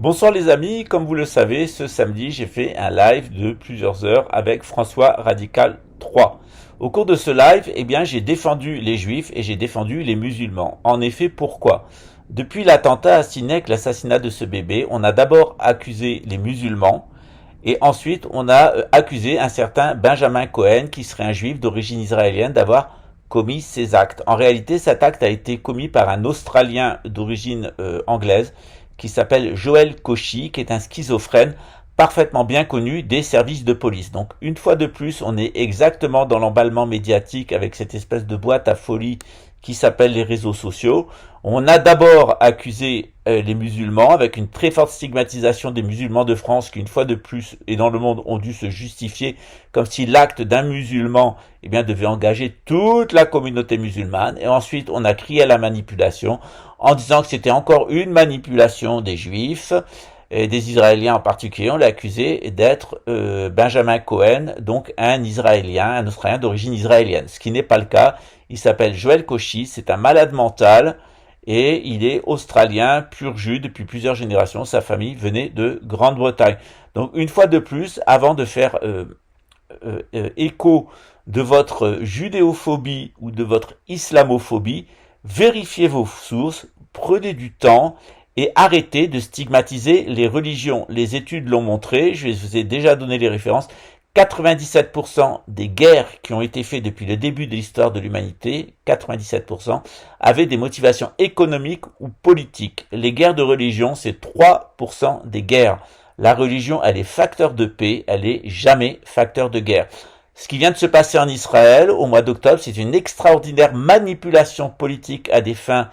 Bonsoir les amis, comme vous le savez, ce samedi j'ai fait un live de plusieurs heures avec François Radical 3. Au cours de ce live, j'ai défendu les juifs et j'ai défendu les musulmans. En effet, pourquoi? Depuis l'attentat à Sinek, l'assassinat de ce bébé, on a d'abord accusé les musulmans et ensuite on a accusé un certain Benjamin Cohen, qui serait un juif d'origine israélienne, d'avoir commis ces actes. En réalité, cet acte a été commis par un Australien d'origine anglaise qui s'appelle Joel Koshy, qui est un schizophrène parfaitement bien connu des services de police. Donc une fois de plus, on est exactement dans l'emballement médiatique avec cette espèce de boîte à folie qui s'appelle les réseaux sociaux. On a d'abord accusé les musulmans avec une très forte stigmatisation des musulmans de France qui, une fois de plus et dans le monde, ont dû se justifier comme si l'acte d'un musulman devait engager toute la communauté musulmane. Et ensuite, on a crié à la manipulation en disant que c'était encore une manipulation des juifs et des Israéliens en particulier. On l'a accusé d'être Benjamin Cohen, donc un Australien d'origine israélienne, ce qui n'est pas le cas. Il s'appelle Joel Koshy, c'est un malade mental et il est australien pur jus depuis plusieurs générations. Sa famille venait de Grande-Bretagne. Donc une fois de plus, avant de faire écho de votre judéophobie ou de votre islamophobie, vérifiez vos sources, prenez du temps et arrêtez de stigmatiser les religions. Les études l'ont montré, je vous ai déjà donné les références. 97% des guerres qui ont été faites depuis le début de l'histoire de l'humanité, 97%, avaient des motivations économiques ou politiques. Les guerres de religion, c'est 3% des guerres. La religion, elle est facteur de paix, elle est jamais facteur de guerre. Ce qui vient de se passer en Israël au mois d'octobre, c'est une extraordinaire manipulation politique à des fins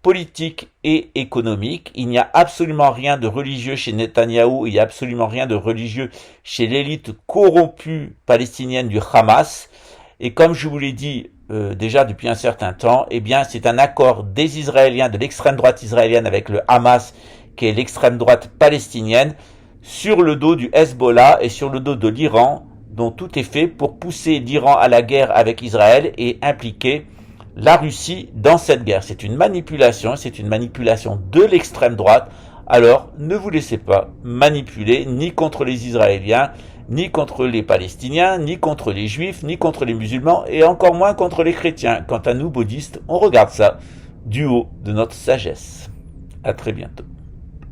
politiques et économiques. Il n'y a absolument rien de religieux chez Netanyahou, il n'y a absolument rien de religieux chez l'élite corrompue palestinienne du Hamas. Et comme je vous l'ai dit déjà depuis un certain temps, c'est un accord des Israéliens, de l'extrême droite israélienne avec le Hamas, qui est l'extrême droite palestinienne, sur le dos du Hezbollah et sur le dos de l'Iran, dont tout est fait pour pousser l'Iran à la guerre avec Israël et impliquer la Russie dans cette guerre. C'est une manipulation de l'extrême droite. Alors, ne vous laissez pas manipuler, ni contre les Israéliens, ni contre les Palestiniens, ni contre les Juifs, ni contre les musulmans, et encore moins contre les chrétiens. Quant à nous, bouddhistes, on regarde ça du haut de notre sagesse. À très bientôt.